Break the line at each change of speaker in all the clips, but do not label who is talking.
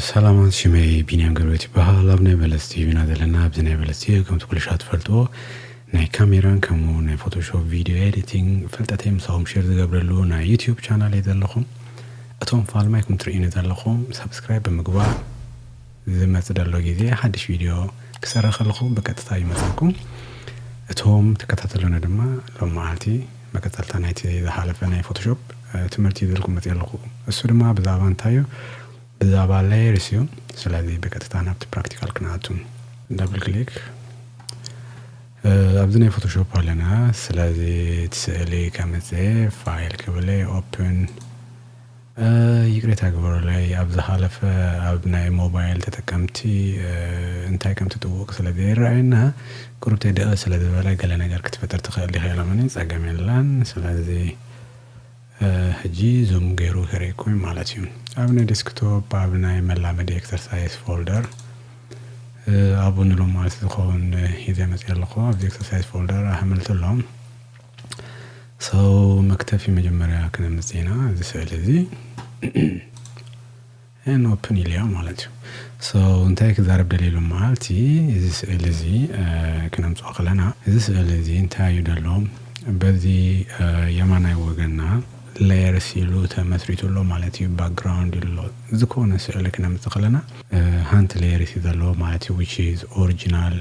سلامات شمي بينام قروتي بها لابني بلستي بنا دلنا بزني بلستي كم تقول شات فلتو ناي كاميران كمو ناي فوتوشوب فيديو اديتينغ فلتاتيم صوم شير دقبرلو ناي يوتيوب channel يدلخم اتوم فال مايكم ترين يدلخم سبسكرايب بمقبار زي ما تدلو جيزي حدش فيديو كسر خلخم بكتتا يمساكم اتوم تكتاتلونا دما لو معالتي بكتلتا نايتي إذا حالفة ناي فوتوشوب تمرتي دلكم متيلخو السودما بزابان تايو بزابا لايرسيون سلازي بكتتا نابت براكتيكال كناتون دبل كليك أبدنا فوتوشوب علينا سلازي تسألي كمزي فايل كبلي اوبن يقريت أكبر لي أبز حالف أبناء موبايل تتكمتي انتاي كم تتوق سلازي رأينا كروبتي دقا سلازي ولا قال نقر كتفتر تخيلي خيالا مني ساقامين لان سلازي هجي زوم غيرو هريكوي مالتيون أبناء ديسكتوب أبناء ملامدي اكسرسايز فولدر أبون لهم مالتي تخون هيدا مثير لقوا أبدي اكسرسايز فولدر أحملت لهم مكتفي مجمريا كنا مزينا هذا سؤال ذي and open اليوم مالتيون انتايك ضارب دليل مالتي هذا سؤال ذي كنا مسوق لنا هذا سؤال ذي انتاي يدلهم بذي يمانا يوغنا لاير سيلو تمثريتو لو مالتي باك جراوند لو ذكونا سؤال كنا متقلنا هانت لاير سيدلو مالتي which is original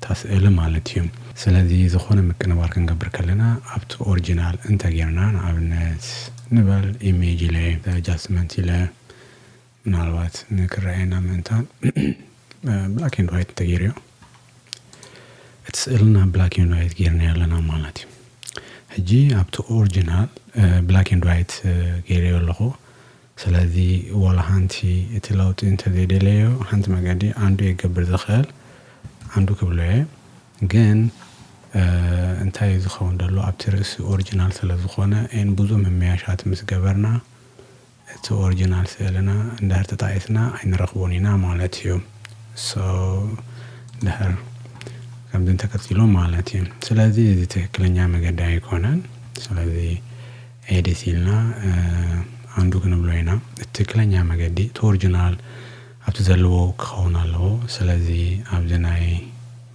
تسأل مالتيوم سلذي ذكونا مكنا باركن قبر كلنا up to original انت غيرنا عبنات نبال image لي adjustment لي نالوات نكرعينا منتان black and white تغيريو تسألنا black and white غيرنا لنا مالتيوم هجي up to original black and white غيريو لغو سلذي ولا هانتي اتلاوت انت دي ديليو هانت مقادي عندو يقبر ذخال عندو كبلوه جن انتاي يزخون دلو ابترس original سلذخونا ان بوزو ممياشات مسقبرنا اتو original سيلنا اندهر تتايثنا عين رقبونينا مالتيو دهر كم دين تكتلو مالتي سلذي دي تكلنيا مقادا يكونان سلذي ايديثيلنا عندو كنبلوينا التكلنيا مقادي تورجنال ابتزلو كخونا لو سلذي ابدناي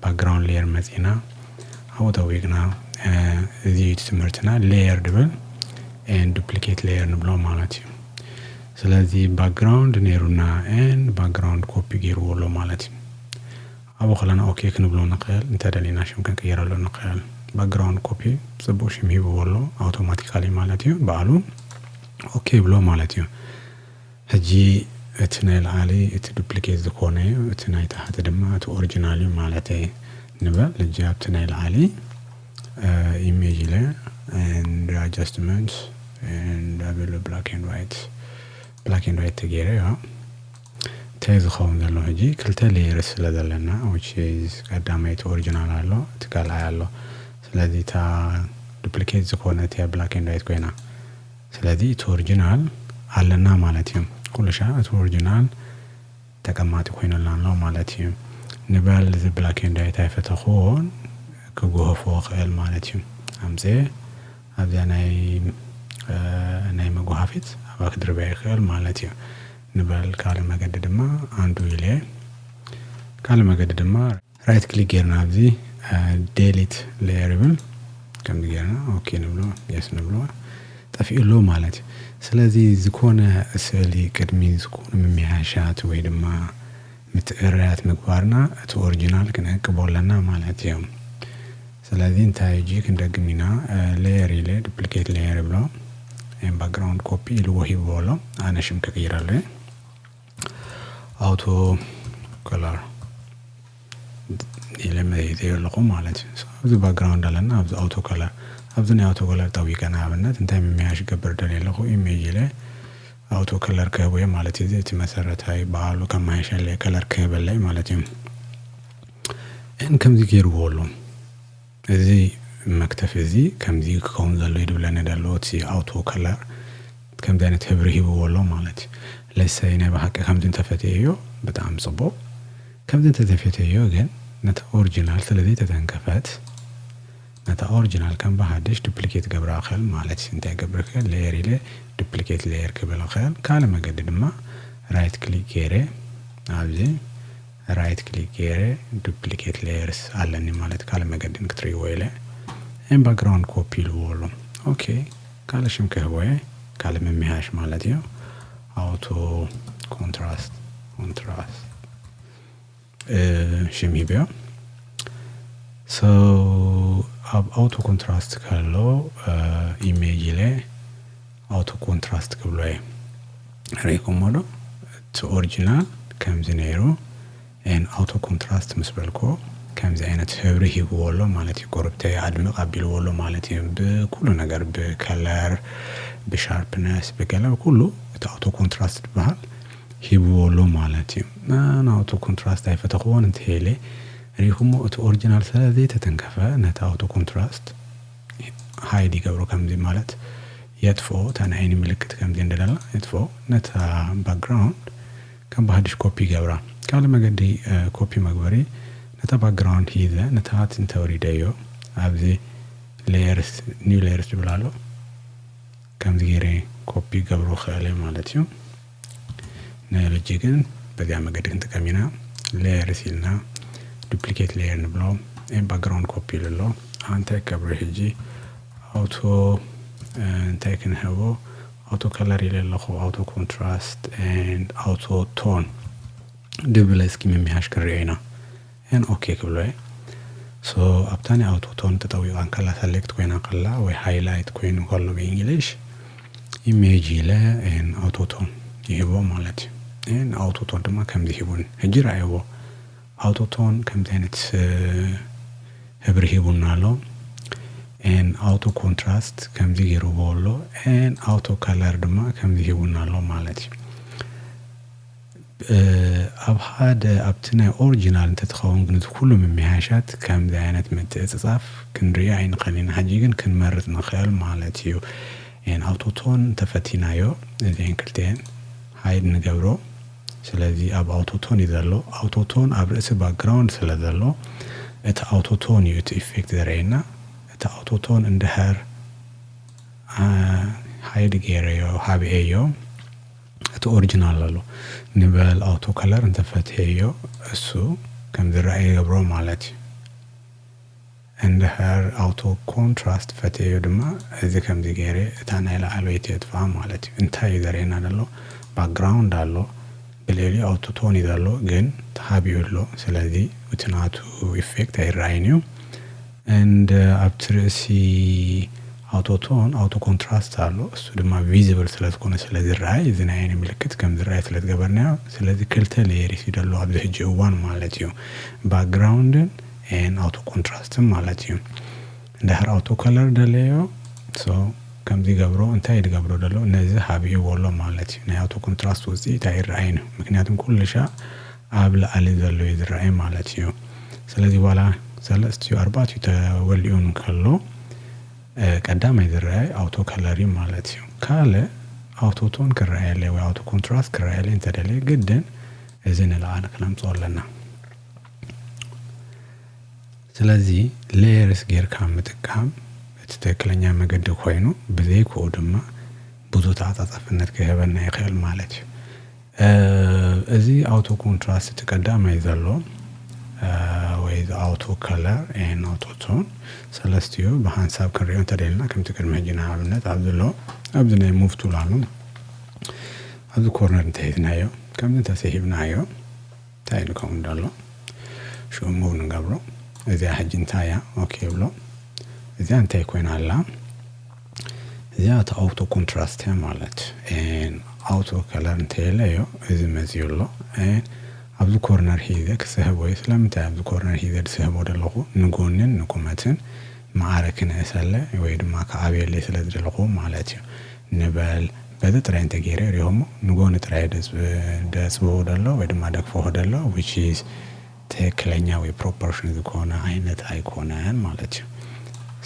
باكراوند لير مزينا او تويقنا ذي تمرتنا لير دبل and duplicate layer نبلو مالتي سلذي باكراوند نيرونا and باكراوند كوبي جيرو لو مالتي أبو خلنا أوكي كنبلو نقل انت دلينا شو ممكن كيرا له نقل باكراوند كوبي سبوش مهيبو والله أوتوماتيكالي مالتيو بعلو أوكي بلو مالتيو هجي اتنا العالي اتدوبليكيت ذكوني اتنا تحت دما تو أوريجينالي مالتي نبل لجاب تنا العالي image له and adjustments and black and white تغيره تايز خوم دلو هجي كلتا ليرس لدلنا which is قداميت original هالو تقال هالو سلذي تا duplicate زكونا تيا black and white كوينا سلذي تو original علنا مالتيم كل شيء تو original تقمات كوينا لانلو مالتيم نبال ذي black and white هايفتخون كجوه فوق مالتيم همزة هذا ناي مجوهفت أباك دربي خيال مالتيم نبال كلمة قد دما عنده إليه كلمة قد دما رايت كليك جرنا ذي delete layerable كم جرنا أوكي نبلو يس نبلو تفعيل له مالتي سلذي زكونا أسألي كدمي زكونا ممياشات ويدما متقرات مقبارنا تو أوريجينال كنا كبولنا مالتيهم سلذي انتا يجيك ندقمينا layer إليه duplicate layerable and background copy الوهي بولو أنا شم كغير له auto color إلى ما يدير لقوم مالتي هذا background لنا هذا auto color هذا auto color توي كان عملنا تنتهي من مياش قبر دليل لقو image له auto color كهوية مالتي ذي تمثلت هاي بعلو كما يشان لي color كهبل لي مالتي إن كم ذكير بولو ذي مكتفي ذي كم ذي كون ذلو يدولنا دلوتي auto color كم دانة هبره بولو مالتي لسه هنا بحكي كم دين تفتيه بتعم صبو كم دين تفتيه جن نتا أوريجينال سلذي تتنكفت نتا أوريجينال كم بحدش دبليكيت قبر آخر مالتي انت قبر خيل لاير إلي دبليكيت لاير قبل آخر كلمة قد دما رايت كليك كيري ኣብዚ ራይት ክሊክ ገይረ ዱፕሊኬት ሌየርስ ኣለኒ ማለት ካለ መገድን ክትሪእዎ ኢለ ኤን ባክግራውንድ ኮፒ ልዎሎ ኦኬ ካለ ሽም ክህቦየ ካለ መምሃሽ ማለት እዩ አውቶ ኮንትራስት ሽም ሂበዮ ሶ ኣብ አውቶ ኮንትራስት ካሎ ኢሜጅ ላይ አውቶ ኮንትራስት ክብሎየ ሪኮሞዶ ቱ ኦሪጂናል ከምዚ ነይሩ ኤን አውቶ ኮንትራስት ምስበልኮ ከምዚ አይነት ህብሪ ሂብዎሎ ማለት እዩ ቆርብተ አድምቅ አቢልዎሎ ማለት እዩ በኩሉ ነገር በከለር በሻርፕነስ በከለር ሁሉ አውቶ ኮንትራስት በሃል ሂብዎሎ ማለት እዩ ማን አውቶ ኮንትራስት አይፈተኹን እንተሄለ ሪሁሞ ቱ ኦሪጂናል ስለዚህ ተተንከፈ ነታ አውቶ ኮንትራስት ሃይድ ይገብሮ ከምዚ ማለት የጥፎ ታና አይኒ ምልክት ከምዚ እንደላላ የጥፎ ነታ ባክግራውንድ ከም ባህድሽ ኮፒ ገብራ ካለ መገዲ ኮፒ መግበሪ ነታ ባክግራውንድ ሂዘ ነታ ትንተውሪ ደዮ ኣብዚ ሌየርስ ኒው ሌየርስ ብላሎ ከምዚ ገይረ ኮፒ ገብሮ ኸለ ማለት እዩ ነልጂ ግን በዚያ መገዲ እንጥቀሚና ሌየርስ ይልና ዱፕሊኬት ሌየር ንብሎ ኤን ባክግራውንድ ኮፒ ልሎ አንተ ከብረ ሂጂ አውቶ እንታይ ክንህቦ አውቶ ከለር የሌለኹ አውቶ ኮንትራስት ኤንድ አውቶ ቶን ድብል እስኪ መምሃሽ ክሪአይና ኤን ኦኬ ክብሎየ ሶ አብታኒ አውቶ ቶን ተጠዊቃን ከላ ሰሌክት ኮይና ከላ ወይ ሃይላይት ኮይኑ ከሎ በእንግሊሽ ኢሜጅ ለ ኤን አውቶ ቶን ይህቦ ማለት ኤን አውቶ ቶን ድማ ከምዚ ሂቡን ህጂ ራእይዎ አውቶ ቶን ከምዚ አይነት ህብሪ ሂቡናሎ ኤን አውቶ ኮንትራስት ከምዚ ገይሩዎሎ ኤን አውቶ ከለር ድማ ከምዚ ሂቡናሎ ማለት እዩ ኣብ ሓደ ኣብቲ ናይ ኦሪጂናል እንተትኸውን ግን ኩሉ መምሃሻት ከምዚ አይነት ምትእፅፃፍ ክንሪኦ ኣይንኽእልን ሕጂ ግን ክንመርፅ ንኽእል ማለት እዩ ኤን አውቶ ቶን ተፈቲናዮ እዚአን ክልተን ሃይድ ንገብሮ ስለዚ ኣብ አውቶ ቶን ይዘሎ አውቶ ቶን ኣብ ርእሲ ባክግራውንድ ስለ ዘሎ እቲ አውቶ ቶን እዩ እቲ ኢፌክት ዘርእየና እቲ አውቶ ቶን እንድሕር ሃይድ ገይረዮ ሃብኤዮ እቲ ኦሪጂናል ኣሎ ንበል አውቶ ከለር እንተፈትየዮ እሱ ከም ዝረአይ ገብሮ ማለት እዩ እንድሕር አውቶ ኮንትራስት ፈትየዮ ድማ እዚ ከምዚ ገይረ እታ ናይ ላዕለወይቲ የጥፋ ማለት እዩ እንታይ ዘርእየና ዘሎ ባክግራውንድ ኣሎ በሌሊ አውቶ ቶን ይዘሎ ግን ተሃቢዩሎ ስለዚ ውትናቱ ኢፌክት አይራይን እዩ and ኣብቲ ርእሲ አውቶ ቶን አውቶ ኮንትራስት ኣሎ እሱ ድማ ቪዚብል ስለዝኮነ ስለዚ ራይ እዚ ናይ አይኒ ምልክት ከም ዝራይ ስለዝገበርና ስለዚ ክልተ ሌየር ይደሎ ኣብዚ ሕጂ እዋን ማለት እዩ ባክግራውንድን ኤን አውቶ ኮንትራስትን ማለት እዩ እንድሕር አውቶ ከለር ደለዮ ሶ ከምዚ ገብሮ እንታይ ይገብሮ ደሎ ነዚ ሃቢዩ ወሎ ማለት እዩ ናይ አውቶ ኮንትራስት ውፅኢት ኣይራይን ምክንያቱም ኩልሻ ኣብ ላዕሊ ዘሎ ይዝራይ ማለት እዩ ስለዚ ዋላ ሰለስቲዩ ኣርባዕቲዩ ተወሊኡን ከሎ ቀዳማይ ዝራይ አውቶ ከለሪ ማለት እዩ ካለ አውቶ ቶን ክራይለ ወይ አውቶ ኮንትራስት ክራይለ እንተደለ ግድን እዚ ንላዕሊ ክነምፅኦ ኣለና ስለዚ ሌየርስ ጌርካ ምጥቃም እቲ ትክክለኛ መገዲ ኮይኑ ብዘይክኡ ድማ ብዙ ተዓፃፃፍነት ክህበና ይኽእል ማለት እዩ እዚ አውቶ ኮንትራስት እቲ ቀዳማይ ዘሎ ወይ አውቶ ከለር ኤን አውቶ ቶን ሰለስቲዩ በሃንሳብ ክንሪኦ እንተደልና ከምቲ ቅድሚ ሕጂ ንኣብነት ኣብዝሎ ኣብዚ ናይ ሙቭ ቱል ኣሎ ኣብዚ ኮርነር እንተሂድናዮ ከምዚ እንተሰሂብናዮ እንታይ ንከውን ዳሎ ሹ ሙቭ ንገብሮ እዚኣ ሕጂ እንታያ ኦኬ ብሎ እዚኣ እንታይ ኮይና ኣላ እዚኣ እቲ አውቶ ኮንትራስት ማለት ኤን አውቶ ከለር እንተየለዮ እዚ መዝዩ ኣሎ ኤን ኣብዚ ኮርነር ሂዘ ክስህብ ወይ ስለምንታይ ኣብዚ ኮርነር ሂዘ ዝስህቦ ደለኹ ንጎንን ንቁመትን ማዕረክን እሰለ ወይ ድማ ከዓብየለ ስለ ዝደለኹ ማለት እዩ ንበል በዚ ጥራይ እንተገይረ ሪሆሞ ንጎኒ ጥራይ ደፅብቦ ደሎ ወይ ድማ ደግፎ ደሎ which is ትክክለኛ ወይ ፕሮፖርሽን ዝኮነ ዓይነት ኣይኮነን ማለት እዩ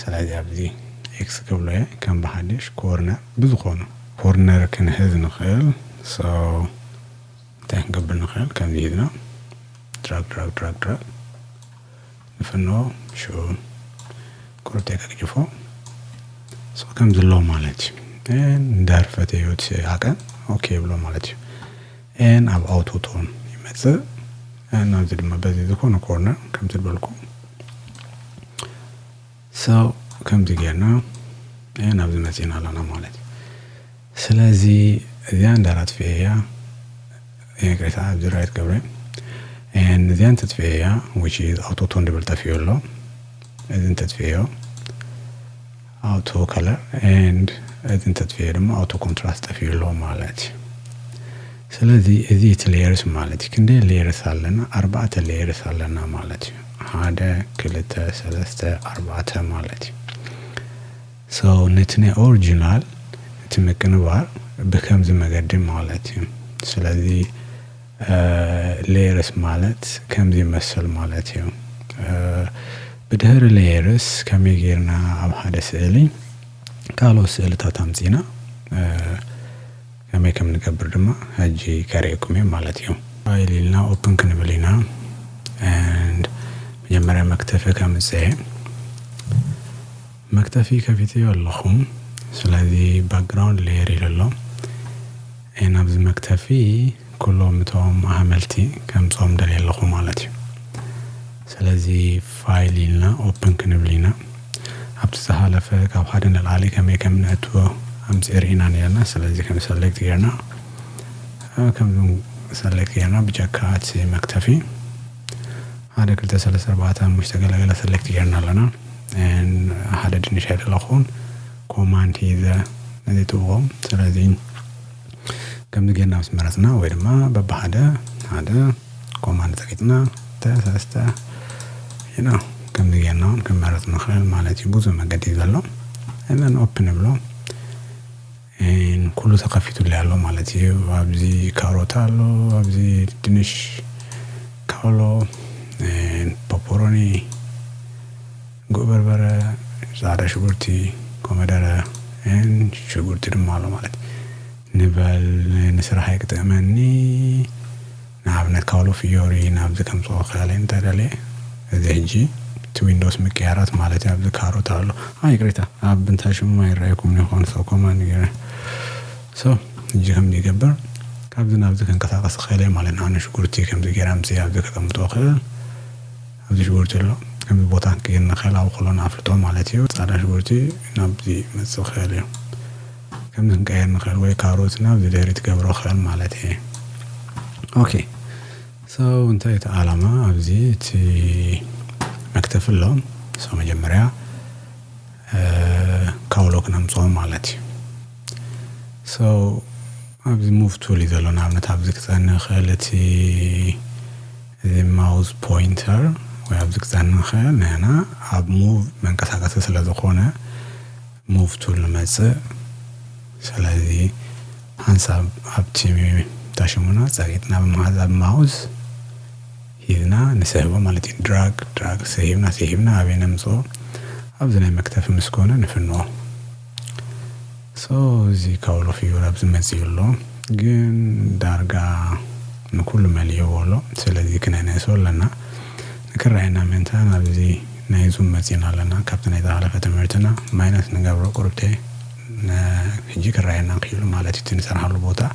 ስለዚ ኣብዚ ኤክስ ክብሎየ ከም ብሓድሽ ኮርነር ብዝኾኑ ኮርነር ክንሕዝ ንኽእል ሶ እንታይ ክንገብር ንኽእል ከምዚ ሂድና ድራግ ንፍኖ ሹ ቁርብተይ ከግጅፎ ሶ ከምዚ ኣሎ ማለት እዩ እንዳርፈተዮ ዓቀን ኦኬ ብሎ ማለት እዩ ኤን ኣብ አውቶ ቶን نمص أنا زي ما بدي ذكون كورنر كم تبالكم سو كم تجينا أنا بدي مزينا لنا مالتي سلازي ذيان دارت فيها كريت عبد الرايت قبل and ذيان تدفيها which is auto tone double تفيولو إذن تدفيه auto color and إذن تدفيه لما auto contrast تفيولو مالتي سلازي ذي layers مالتي كندي layers لنا 4 layers لنا مالتي هذا كلتا 3 4 مالتي so نتني original تمكن بار بكم زي ما قدم مالتي سلازي layers مالت كم زي مسل مالتي بدهر layers كم يجينا عم هذا سألي قالوا سألت تامزينا كم يكمل نكبر دما هجي كاريكم مالتيو فايلي لنا open كنبلينا and مجمرة مكتفي كم زي مكتفي كفيتيو اللخم سلازي background layer لله أنا بز مكتفي كلهم متوم عملتي كم صوم دليل اللخم مالتي سلازي فايلي لنا open كنبلينا أبتسهل فيك أو حدا العالي كم يكمل نتو أمزيرينا نيرنا سلازي كم select يرنا كم select يرنا بجاكات مكتفي هذا كلتا 3 4 مشتغل على select يرنا لنا and هذا دنيش هذا الأخون command هذا نديتوهم سلازي كم نجينا مسمرتنا ويرما بابا هذا command تكتنا تاستا هنا كم نجينا كم مرتنا خلال مالتي بوزو ما قد يزلو and then open بلو and كله ثقافته اللي على مالتي وابزي كاروتالو وابزي دنش كاولو and بابوروني غوبربرة زارة شغورتي كومدارة and شغورتي دمالو مالتي نبال نسرح هيك تأمني نعبنا كاولو فيوري نعبز كم صوغ خالين تدالي ذهجي ويندوز مكيارات مالتي عبد كاروتالو هاي قريتها عب بنتاشم ما يرايكم نخون سوكم ما نقرأ سو نجي كم نقبر كابدنا عبد كنقصاقص خيلي مالنا أنا شكورتي كم تقير أمسي عبد كم توخيل عبد شكورتي له كم بوطان كيرنا خيل أو خلونا عفلتو مالتي على شكورتي نبدي مسو خيلي كم نقيرنا خيل وي كاروتنا عبد ديري تقبرو خيل مالتي أوكي سو انتهيت علامة عبدي تي مكتف اللون سو مجمريا كاولوك نمصوم مالتي سو أبزي موف تولي ذلون عملت أبزي كتان خالتي the mouse pointer وأبزي كتان خال هنا أب موف من كساكسة سلازخونة موف تول نمسي سلازي هنسا أبتيمي تاشمونا ساقيتنا بمهذا ماوس هنا نسحبه مالتي دراج سحبنا أبي نمسو أبزنا مكتف مسكونة نفنو سو زي كاولو فيورا أبز مزيولو جن دارجا نكل مليولو سلذي كنا نسول لنا نكرهنا منتنا أبزي نايزوم مزينا لنا كابتن إذا على فتمرتنا ماينس نجابرو قربتي نجي كرهنا خيلو مالتي تنسر حلو بوتا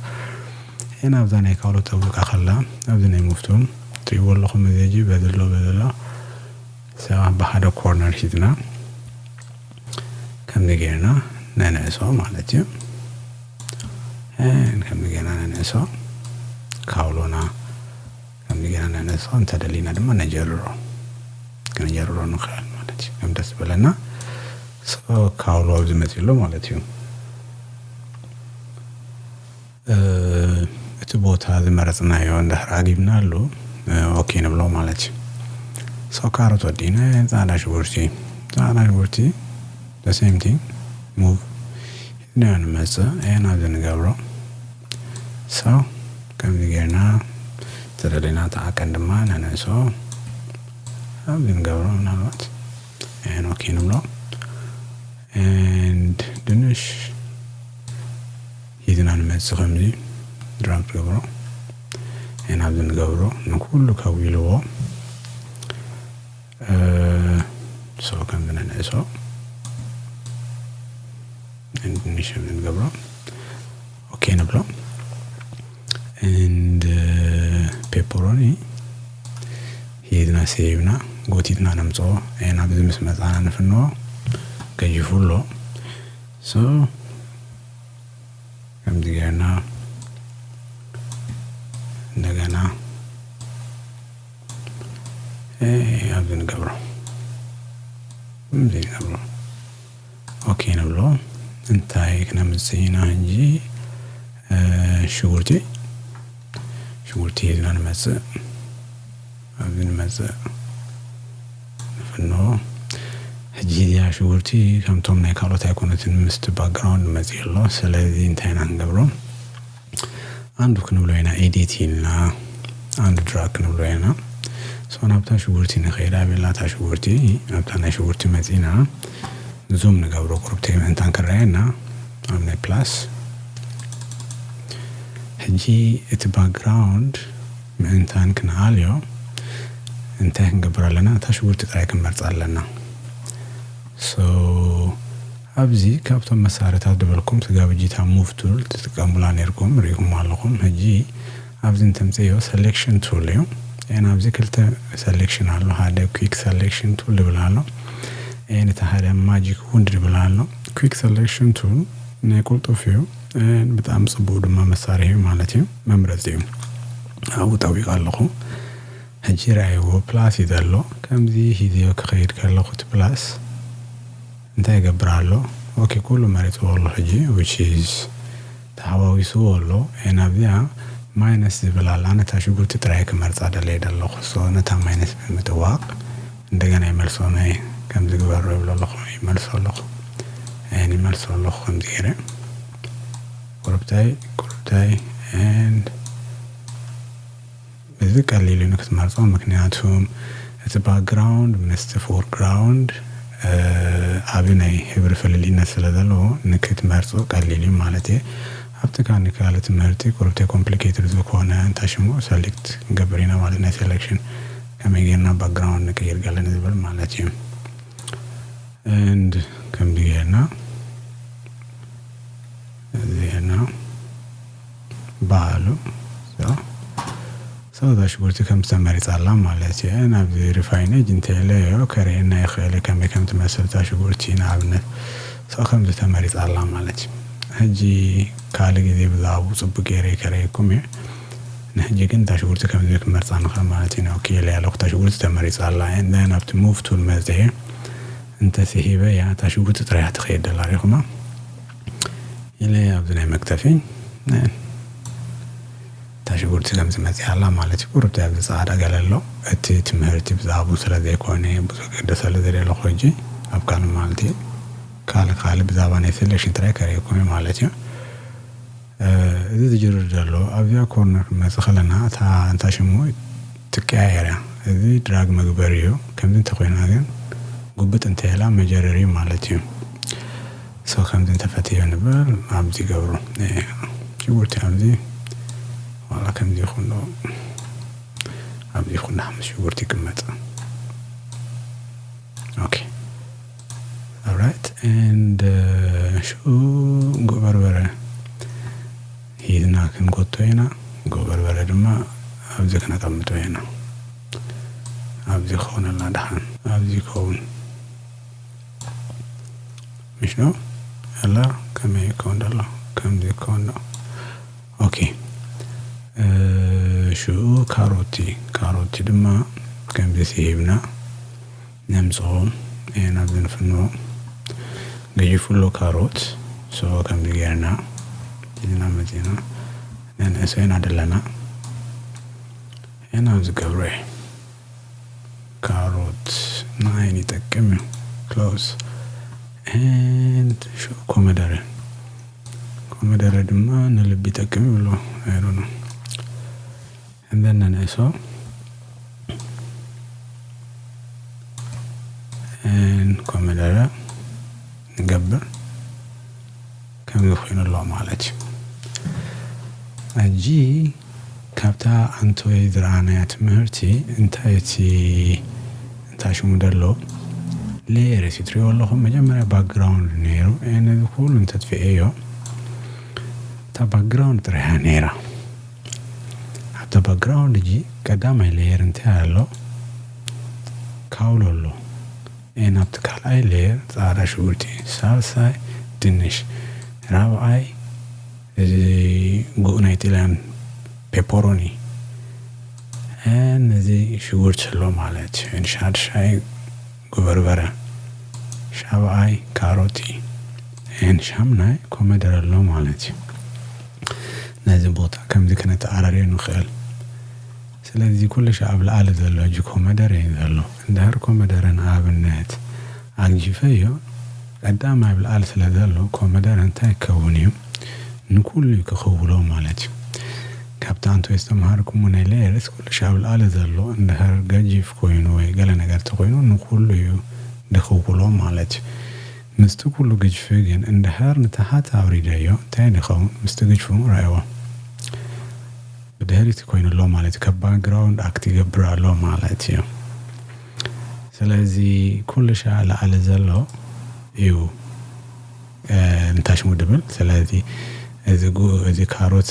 هنا أبزنا كاولو تبوك أخلا أبزنا مفتوم تيقول لكم مزيجي بدلو سواء بحدا كورنر هيدنا كم نجينا ننسو مالتي كم نجينا ننسو كاولونا كم نجينا ننسو انت دلينا دم نجررو نخيل مالتي كم تسبلنا سو كاولو بزمتيلو مالتي اتبوت هذا مرتنا يون ده راقبنا له اوكي نبلو مالتي سو كاروت ودينا زانا شورتي the same thing move نان مسا انا بنقبرو سو كم نجينا تدلينا تعاكن دما ننسو بنقبرو نالوات and اوكي نبلو and دنش يدنا نمسو خمزي دراب قبرو and بنقبرو نكولو كويلو سو كم ننسو نشوف نقبله اوكي نبله and pepperoni هيدنا سيبنا قوتيتنا نمصو انا بزمس مزانا نفنو كيجفولو so كم دقيقنا እንደገና አብን ገብሮ ምን ገብሮ ኦኬ ነው ብሎ እንታይ ከነምጽይና እንጂ ሽጉርቲ ይዝናን መጽ አብን መጽ ፈኖ ጂዲያ ሽጉርቲ ከምቶም ናይ ካሎት አይኮነትን ምስት ባክግራውንድ መጽይሎ ስለዚህ እንታይና ገብሮ አንዱ ከነብሎይና ኤዲቲና አንዱ ድራክ ከነብሎይና ሶና ብታ ሽጉርቲ ነኸይዳ በላታ ሽጉርቲ አብታና ሽጉርቲ መጽይና ዙም ነገብሮ ቁርብቴ እንታን ከራይና አምነ ፕላስ ህጂ እቲ ባክግራውንድ እንታን ከናልዮ እንታይ እንገብራለና ታሽጉርቲ ጣይ ከመርጻለና ሶ አብዚ ካብቶም መሳረታት ደበልኩም ተጋብጂታ ሙቭ ቱል ተጠቀሙላ ነርኩም ሪኩም አለኩም ህጂ አብዚ እንተምጽዮ ሴሌክሽን ቱል እዩ እና አብዚ ክልተ ሴሌክሽን አለ ሃደ ኩዊክ ሴሌክሽን ቱል ብላሎ እና ታሃደ ማጂክ ወንድ ብላሎ ኩዊክ ሴሌክሽን ቱል ነቁልጡፊዩ በጣም ጽቡቅ ድማ መሳሪያ ማለት ነው መምረጥ እዩ አውጣው ይቃለኹ ህጂ ራይዎ ፕላስ ይደሎ ከምዚ ሂዲዮ ከኸይድ ከለኹት ፕላስ እንታይ ይገብራሎ ኦኬ ኩሉ መሬት ወሎ ህጂ which is ታዋዊሱ ወሎ እና ቢያ ማይነስ ብላል አነ ታሽጉት ትራይ ከመርጻ አይደለ ይደለኹ ሶ ነታ ማይነስ በመተዋቅ እንደገና ይመልሶ ነው ከምዚ ግባሮ ይብለለኹ ይመልሶለኹ እኔ መልሶለኹ ከምዚ ገረ ቁርብታይ and በዚህ ቀሊል ነው ከተማርጸው ምክንያቱም እቲ ባክግራውንድ ምንስተ ፎርግራውንድ አብናይ ህብር ፈለሊና ስለዘለው ንክት መርጾ ቀሊል ማለት አብተካን ካለት መርጤ ቁርብቴ ኮምፕሊኬትድ ዝኾነ ታሽሞ ሴሌክት ገበሪና ማለት ነው ሴሌክሽን ከመገና ባክግራውንድ ንቀይር ጋለን ዝብል ማለት ነው and ከምዲያና ዜና ባሉ so ዳሽቦርት ከምስተመሪ ጻላ ማለት እና ቬሪፋይን ጅንተለ ከሬና ይኸለ ከመከም ተመሰል ዳሽቦርቲና አብነት ሰው ከምስተመሪ ጻላ ማለት ህጂ ካለ ጊዜ ብዛው ጽቡቅ ገሬ ከሬኩም ነህጂ ግን ዳሽቦርት ከምዘክ መርጻን ማለት ነው ኦኬ ያለው ዳሽቦርት ተመሪ ጻላ and then up to move to መዘ እንተ ሲሄበ ያ ዳሽቦርት ጥራያት ኸይደላ ይኹማ ኢለ አብዝና መክተፊን ታሽጉርት ከምዝ መጽያላ ማለት ቁርጥ ያብዛ አዳጋለሎ እቲ ትምህርት ብዛቡ ስለዚህ ኮኔ ብዙ ገደሰለ ዘለ ለኾጂ አብካን ማለት ካለ ብዛባኔ ሴሌክሽን ትራከር ይኮም ማለት ነው እዚ ጅርዳሎ አብያ ኮርነር መስኸለና ታንታሽሙ ትቀያየራ እዚ ድራግ መግበሪዮ ከምዝ ተቆይና ግን ጉብጥ እንተላ መጀረሪ ማለት ነው ሰው ከምዝ ተፈትዮ ነበር አብዚ ገብሩ ጅቡርቲ አብዚ ولا كم دي خلنا عبدي خلنا حمس شغورتي كمت okay alright and شو غبربره هيدنا كن قطوينا غبربره دما عبدي كنا قمتوينا عبدي خونا لا دحن عبدي كون مش نو هلا كم يكون دلا كم دي كون okay شو ካሮቲ ድማ ከምዚ ሲብና ነምጾም እና ብንፍኖ ገይፉሎ ካሮት ሶ ከምዚ ገርና ዲና መዲና ነነሰና አደለና እና ዝገብረ ካሮት ናይን ይጠቅም ክሎዝ and ሹ ኮመደረ ድማ ነልብ ይጠቅም ብሎ I don't know and then so and ኮመደረ ገበር ከምዚ ኮይኑሎ ማለት አጂ ካብታ አንቶይ ዝራናያ ትምህርቲ እንታይቲ እንታሽሙ ደሎ ሌየር ሲትሪዎሎ መጀመሪያ ባክግራውንድ ኔሩ እነዚ ሁሉ እንተትፈየዮ ታ ባክግራውንድ ጥራያ ኔራ the background ji ቀዳማይ layer እንታይ አለው ካውሎሎ ኤናፕት ካልአይ layer ጻራ ሽጉርቲ ሳልሳይ ድንሽ ራብዓይ ጉናይ ጤላን ፔፐሮኒ እነዚህ ሽጉርት ሎ ማለት ሻድሻይ ጉበርበረ ሻብዓይ ካሮቲ ሻምናይ ኮመደረ ሎ ማለት ነዚህ ቦታ ከምዚ ከነተ አራሪን ንخل ስለዚህ ኩልሽ አብላ አለ ዘሎ እጅ ኮመደረ ይዘሎ እንደህር ኮመደረን አብነት አግጅፈዮ ቀዳማ አብላ አለ ስለዘሎ ኮመደረን ታይከውኒዩ ንኩል ይከኸውሎ ማለት ካፕታን ቶይስ ተማርኩም ምን ለርስ ኩልሽ አብላ አለ ዘሎ እንደህር ገጅፍ ኮይኑ ወይ ገለ ነገር ተኮይኑ ንኩል ዩ ደኸውሎ ማለት ምስቱ ኩሉ ግጅፍ ግን እንደህር ንታሃት አውሪደዮ ታይነኸው ምስቱ ግጅፉ ራይዋ በደህሪት ኮይኑ ሎ ማለት ከባክግራውንድ አክት ይገብራሎ ማለት ነው ስለዚህ ኩልሽ አለ ዘሎ እዩ እንታሽ ሙድብል ስለዚህ እዚ ካሮት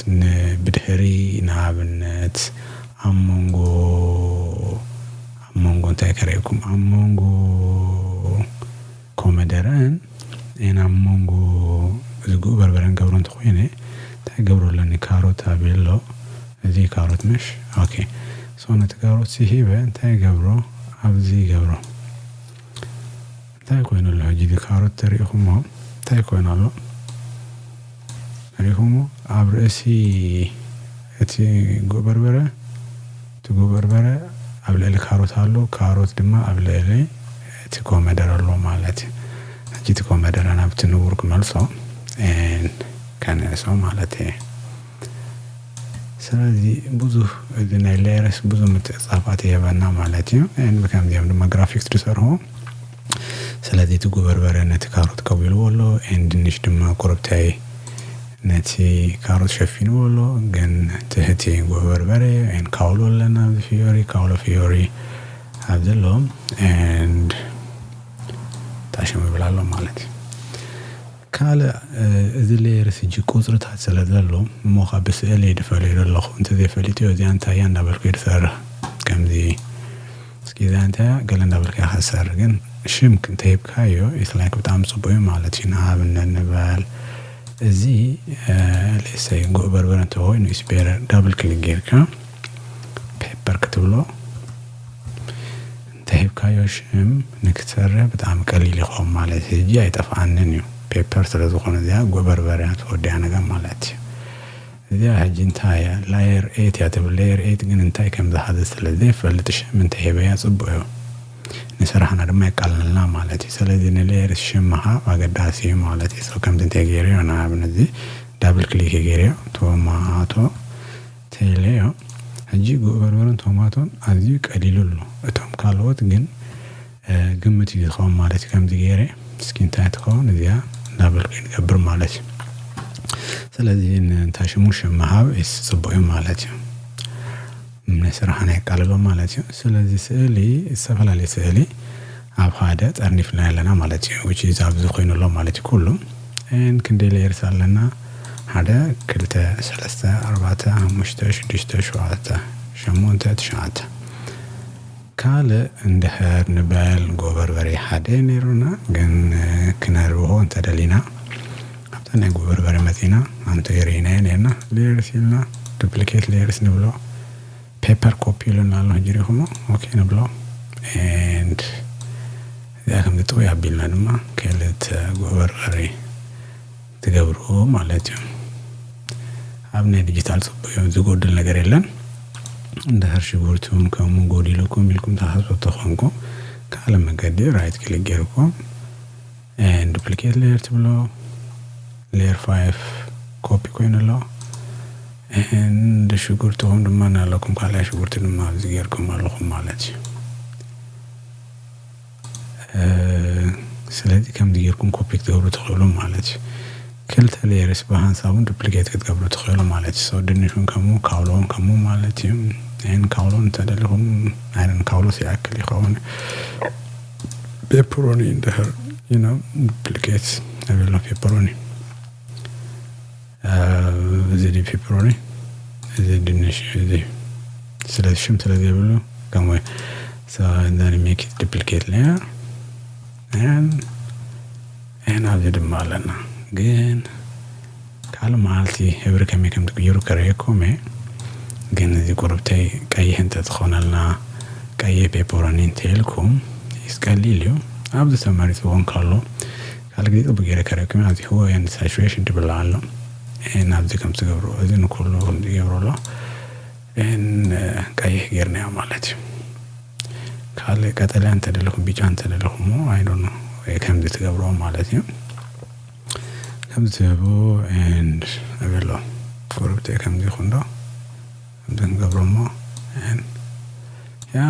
ብድህሪ ናብነት አሞንጎ ታይከረኩም አሞንጎ ኮመደረን አሞንጎ ዝጉ በርበረን ገብሮን ተቆይኔ ታይገብሮለን ካሮት አብሎ እዚ ካሮት መሽ ኦኬ ሶነት ካሮት ሲሂበ ታይገብሮ አብዚ ገብሮ ታይኮይኖ ለጂ ካሮት ተሪኹሞ ታይኮይኖ አሪኹሞ አብረሲ እቲ ጎበርበረ ትጎበርበረ አብለለ ካሮት አሎ ካሮት ድማ አብለለ እቲ ኮመደረ አሎ ማለት እቲ ኮመደረ ናብት ንቡርክ መልሶ ከነሶ ማለት ስለዚህ ብዙ እዚና ሌየርስ ብዙ መጻፋት ያባና ማለት ነው በካም ዲያም ድማ ግራፊክስ ተሰርሆ ስለዚህ ትጎበርበረነት ካሮት ከቢሉ ወሎ እንድንሽ ድማ ኮረብታይ ነቲ ካሮት ሸፊኑ ወሎ ግን ትህቲ ጎበርበረ ካውሎ ለና ፊዮሪ አብዘሎም and ታሽሙ ብላሎ ማለት ካለ እዚ ሌየርስ እጅ ቁጥርታት ስለዘሎ ሞኻ በስዕል ይደፈል ይደለኹ እንተ ዘፈልጥ እዚ አንተ ያንዳ በልኩ ይደፈር ከምዚ እስኪ ዛንተ ገለ እንዳበልከ ያሐሰር ግን ሽም ክንተ ይብካዮ ኢስ ላይክ በጣም ጽቡይ ማለት ይናብነ ነባል እዚ ለሰይ ጎበርበረን ተሆይ ነው ስፔር ዳብል ክሊክ ጌርካ ፔፐር ክትብሎ ተይብካዮ ሽም ንክተረ በጣም ቀሊል ይሆን ማለት እጂ አይጠፋንን ነው ፔፐር ስለዝኾነ ዚያ ጎበርበሪያት ወዲያ ነገር ማለት ዚያ ሀጅንታያ ላየር 8 ያተብል ላየር 8 ግን እንታይ ከም ዝሓዘ ስለዚህ ፈልጥሽ ምን ተሄበያ ጽቡዮ ንስራህና ድማ ይቃለልና ማለት ስለዚህ ላየር ሽማሃ አገዳሲ ማለት ሰው ከም ተገሪዮ ና አብነዚ ዳብል ክሊክ ገሪዮ ቶማቶ ቴሌዮ እጂ ጎበርበረን ቶማቶን አዚ ቀሊሉሉ እቶም ካልወት ግን ግምት ይዝኾን ማለት ከም ዝገሪ ስኪን ታይት ኮን ዚያ ዳብል ክሊክ ገብር ማለት ስለዚህ እንታሽሙሽ ማሃብ እስ ጽቡይ ማለት መስራህና ይቃለሎ ማለት ስለዚህ ስዕሊ ሰፈላሊ ስዕሊ አብ ሀደ ጠርኒፍ ላይ ያለና ማለት which is አብዙ ኮይኑሎ ማለት ሁሉም ክንዴ ሌየርስ አለና ሀደ ክልተ ሰለስተ አርባዕተ አምስተ ሽድሽተ ሸውዓተ ሸሞንተ ትሽዓተ ካለ እንደህር ንበል ጎበርበሬ ሀደ ነሩና ግን ክነርቦ እንተደሊና አብታና ጎበርበሬ መቲና አንተ የሪና ነና ሌየርስና ዱፕሊኬት ሌየርስ ንብሎ ፔፐር ኮፒ ለናል ሀጅሪ ሆኖ ኦኬ ንብሎ and ያከም ተው ያቢልና ድማ ከለት ጎበርበሬ ተገብሩ ማለት ነው አብነ ዲጂታል ጽቡይ ዝጎድል ነገር የለም እንደ ሀርሽ ጉርቱም ከሙ ጎዲልኩም ይልኩም ታሐሰብ ተኾንኩ ካለ መገዲ ራይት ክሊክ ገርኩ and duplicate layer ብሎ layer 5 ኮፒ ኮይነሎ and ሽጉርቱም ድማ ናለኩም ካለ ሽጉርቱ ድማ ዝገርኩም አለኩም ማለት ስለዚህ ከም ዝገርኩም ኮፒ ተገብሩ ተኸሉ ማለት ክልተ ሌየርስ በሐሳቡን ዱፕሊኬት ከተገብሩ ተኸሉ ማለት ሰው ድንሹን ከሙ ካውሎን ከሙ ማለት and ካውሎን ተደልሁም አይደን ካውሎ ሲያክል ይሆን ፔፐሮኒ እንደር you know duplicate I will love pepperoni the pepperoni the dish the ስለዚህ ሽም ስለዚህ ብሎ كم so and then make it duplicate layer and هذا دمالنا ግን ካልማልቲ ህብር ከመከም ትቀይሩ ከረየኮሜ ግን እዚህ ቆርብታይ ቀይ ህንተ ተኾናልና ቀይ ፔፐሮኒን ቴልኩም ይስቀልልዩ አብዝ ተማሪት ሆን ካሎ ካልግዲ በገረ ከረከም አዚ ሆ ያን ሳቹሬሽን ድብላሎ እና አብዝ ከም ትገብሩ እዚ ነው ሁሉ ይገብሩላ en ቀይ ገርና ማለት ካለ ቀጠላን ተደለኩም ቢጫን ተደለኩም አይ ዶንት ኖ ከም ትገብሩ ማለት ነው ከም ትቦ and አበሎ ፎርብቴ ከም ይኹንዶ እንደን ገብሩሞ and ያ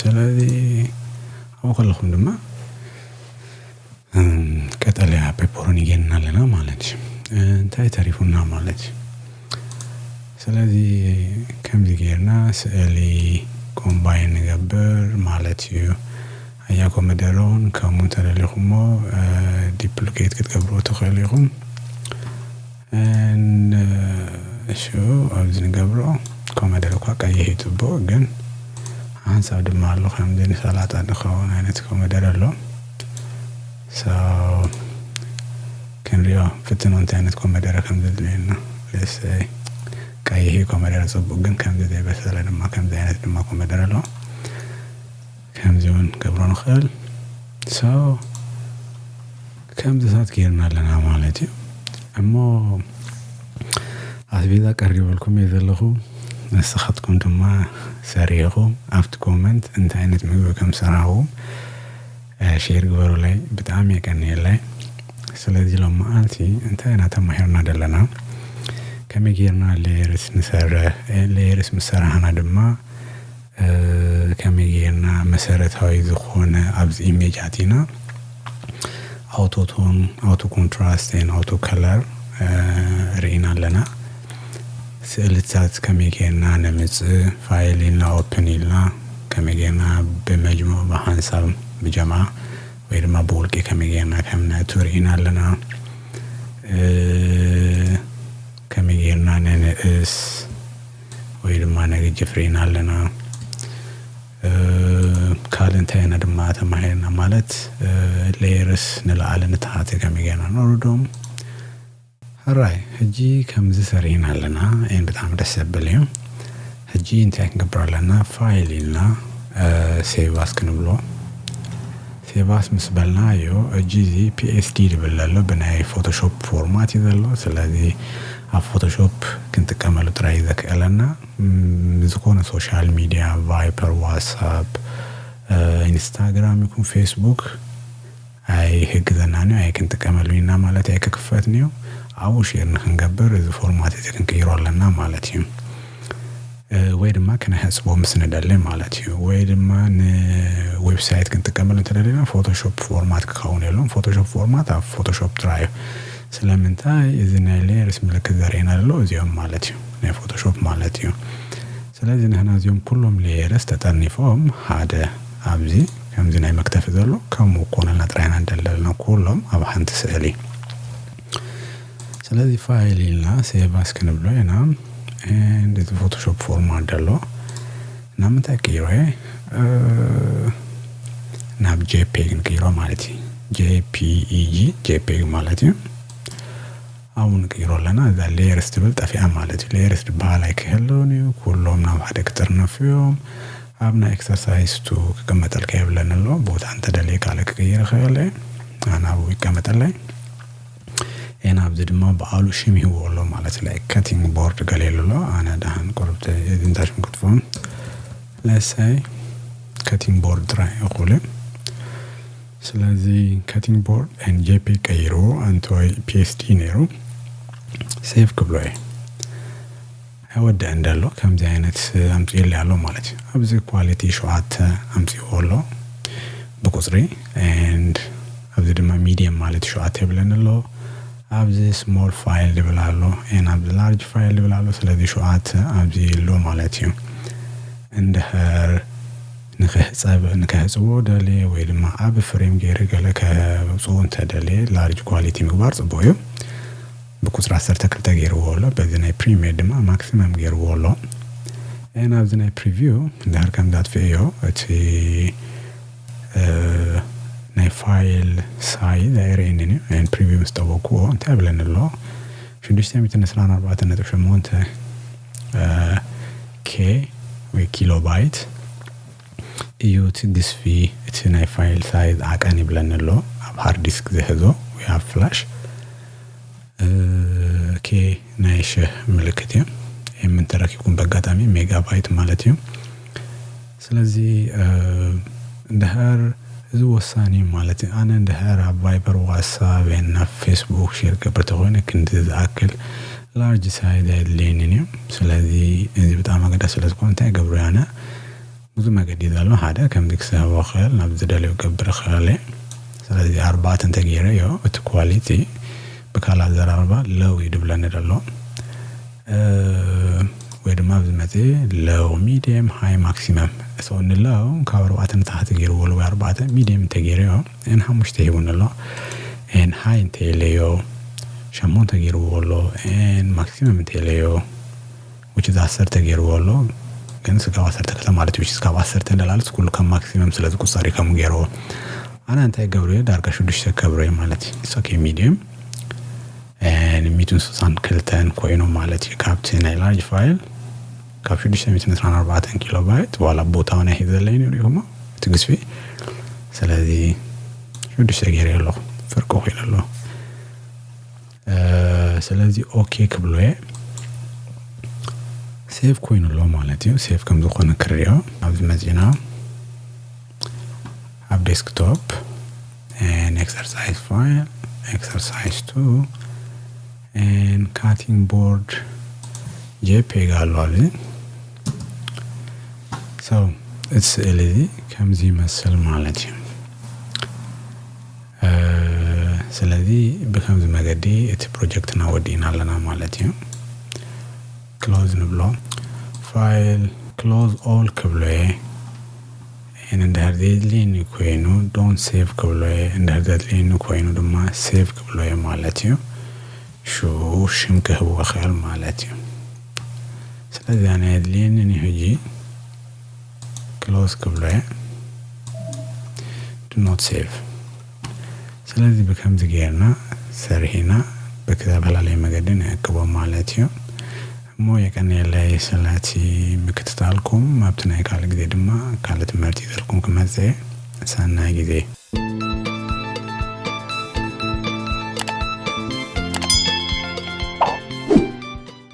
ስለዚህ አውቀልኩም ድማ ቀጠላ ፔፐሮኒ ገናለና ማለት እንታይ ተሪፉና ማለት ስለዚህ ከም ዚገርና ስእሊ ኮምባይን ገበር ማለት እዩ አያ ኮመደሮን ከሙ ተለልኹሞ ዲፕሊኬት ክትገብሩ ተኸሊኹም and show አብዝ ንገብሮ ኮመደሮ ቋቃይ ይሄትቦ ግን አንሳው ድማ አለ ከም ደን ሰላጣ ደኸውን አይነት ኮመደሮ አለ so can ሪዮ ፍትኖን አይነት ኮመደሮ ከም ደለና let's say ቀይ ኮመደሮ ጽቡቅ ግን ከም ዘይ በሰለ ድማ ከም ዘይ አይነት ድማ ኮመደሮ አለ ከም ዚውን ገብሮን ኸል so ከም ዘሳት ገርናለና ማለት እዩ እሞ አስቤዛ ቀሪበልኩም የዘለኹ ነስኻትኩም ድማ ሰሪኹም አፍት ኮመንት እንታይ አይነት ምግብ ከም ሰራው ሼር ግበሩ ላይ በጣም የቀን ላይ ስለዚህ ለማአልቲ እንታይ አይነት ማህርና ደለና ከመጌርና ሌየርስ ንሰረ ሌየርስ መሰራህና ድማ ከመጌርና መሰረታዊ ዝኾነ አብዝ ኢሜጃቲና አውቶቶን አውቶ ኮንትራስት እና አውቶ ከለር ሪና ለና ስልታት ከመጌርና ነምጽ ፋይልና ኦፕንልና ከመጌርና በመጅሙ በሐሳብ በጀማ ወይ ድማ ቦልቄ ከመጌርና ከምና ቱሪና ለና ከመጌርና ነንስ ወይ ድማ ነገ ፍሬና ለና ካልንታይና ድማ ተማሄና ማለት ሌየርስ ንላአለን ታሃተ ከመጌርና ኖርዶም አራይ ህጂ ከምዝ ሰሪና ለና እን በጣም ደስ ይበልኝ ህጂ እንታይ እንገብራለና ፋይልና ሴቫስ ክንብሎ ሴቫስ መስበልና ዮ እጂዚ ፒኤስዲ ልበላሎ በናይ ፎቶሾፕ ፎርማት ይዘሎ ስለዚህ ፎቶሾፕ ክንጥቀመሉ ትራይ ዘከለና ዝኮነ ሶሻል ሚዲያ ቫይፐር ዋትስአፕ ኢንስታግራም ይኩን ፌስቡክ አይ ህግዘና ነው አይ ክንጥቀመሉና ማለት አይ ከክፈት ነው አው ሼር ንገበር እዚ ፎርማት ይተከንቀይሯለና ማለት እዩ ወይ ድማ ከነ ህጽቦ መስነዳለ ማለት እዩ ወይ ድማ ዌብሳይት ክንጥቀመሉ ተደለና ፎቶሾፕ ፎርማት ከሆነ ያለው ፎቶሾፕ ፎርማት ፎቶሾፕ ድራይቭ ስለምንታይ እዚና ሌየርስ ምልክት ዘሬና አለው እዚያም ማለት እዩ ነው ፎቶሾፕ ማለት እዩ ስለዚህ ነህና እዚያም ሁሉም ሌየርስ ተጠርኒፎም ሃደ አብዚ ከምዚና መክተፍ ዘሎ ከሙ ኮነና ጥራይና እንደለልና ሁሉም አባንተ ስዕሊ ስለዚህ ፋይልና ሴቫስ ክንብሎና and the photoshop format dalo namta kiro nab jpeg kiro malati jpeg jpeg malati አሁን ከይሮለና ዛ ሌየርስ ትብል ጠፊያ ማለት ሌየርስ ባላይ ከለውን ሁሉም ነው አደክተር ነው ፊዮም አብና ኤክሰርሳይዝ ቱ ከመጠል ከብለንሎ ቦታ አንተ ደለ ካለ ከየረ ከለ አናው ይከመጠል ላይ እና አብዝ ድማ በአሉ ሽም ይወሎ ማለት ላይ ካቲንግ ቦርድ ገለሎ አና ዳህን ቆርብተ እንታሽ ምክትፎን let's say ካቲንግ ቦርድ ድራይ ሆለ ስለዚህ ካቲንግ ቦርድ and jpeg ቀይሮ አንቶይ psd ነሩ ሴቭ ክብሎይ አወደ እንደሎ ከምዚ አይነት አምጪ ያለው ማለት አብዚ ኳሊቲ ሾት አምጪ ሆሎ በቁጥሪ and አብዚ ድማ ሚዲየም ማለት ሾት ብለንሎ አብዚ ስሞል ፋይል ብላሎ and አብዚ ላርጅ ፋይል ብላሎ ስለዚህ ሾት አብዚ ሎ ማለት እዩ እንደ her ንከህጽቦ ደሌ ወይ ድማ አብ ፍሬም ገረ ገለ ከጾን ተደሌ ላርጅ ኳሊቲ ምግባር ጽቦዩ በቁጥር 10 ተከልተ ገረ ወሎ በዚህና ፕሪሚየር ድማ ማክሲመም ገረ ወሎ and as in a preview there come that video it's a file size there in and preview مستوقعه انتبه لأنه شو نشتري 244 k وكيلو بايت يوت this fee it's in a file size عقاني بلنلو أب hard disk زهزو we have flash k نايشه ملكتي من ترك يكون بقاتامي ميجا بايت مالتي ስለዚህ እንደهر እዚ ወሳኒ ማለት ኣነ እንደهر ቫይበር ዋትስኣፕ እና ፌስቡክ ሼር ገበርተ ሆነ ክንድ ዝኣክል ላርጅ ሳይዝ ሌኒኒ ስለዚህ እዚ በጣም አገዳ ስለዝኮነ እንታይ ገብሩ ያነ ብዙ መገዲ ይዛሉ ሓደ ከም ዲክስ ወኸል ናብ ዝደለው ገብር ኸለ ስለዚህ 4 ተገይረ ያው እቲ ኳሊቲ በካላ ዘራባ ለው ይድብለን ደሎ ወይድማ ብዝመቴ ለው ሚዲየም ሃይ ማክሲመም ሰውን ለው ከ4 ታህት ገይሩ ወሉ 4 ሚዲየም ተገይረ en hamushte ይሁንሎ en ሃይ ተለዮ ሸሞን ተገይሩ ወሉ en ማክሲመም ተለዮ which is 10 ተገይሩ ወሉ ግን ስጋው 10 ከተማለት which is 10 እንደላልስ ሁሉ ከማክሲመም ስለዚህ ቁሳሪ ከመገይሩ አና እንታይ ገብሩ ዳርጋ ሽዱሽ ተከብሩ ማለት ኦኬ ሚዲየም and ሚቱን ሱሳን ክልተን ኮይኑ ማለት የካፕቴን ላርጅ ፋይል ካፕሽን 244 ኪሎ ባይት በኋላ ቦታውን ያይዘለኝ ነው ደግሞ ትግስፊ ስለዚህ ሽዱሽ ተገይረሎ ፍርቆ ይላል ስለዚህ ኦኬ ክብሎዬ ሴቭ ኮይኑሎ ማለት ነው ሴቭ ከም ዝኾነ ክሪዮ ኣብዚ መዚና ኣብ ዴስክቶፕ and exercise file exercise 2 and cutting board JPEG already so it's LED comes ይመስል ማለት ነው ስለዚህ becomes መገዲ እቲ ፕሮጀክት ነው ወዲናለና ማለት ነው close ንብሎ file close all ክብሎዬ and under the line ኮይኑ don't save ክብሎዬ under the line ኮይኑ ድማ save ክብሎዬ ማለት ነው شو شمكه هو خيال مالتي ስለዚህ انا ادلين هجي close كبله do not save ስለዚህ በከም ዝገርና ሰርሂና በከዛ ላይ መገደን ያቀበው ማለት ነው ሞ የቀን ላይ ሰላቲ ምክትታልኩም ማብተናይ ካለ ጊዜ ድማ ካለ ትምህርት ይዘልኩም ከመዘ ሰናይ ጊዜ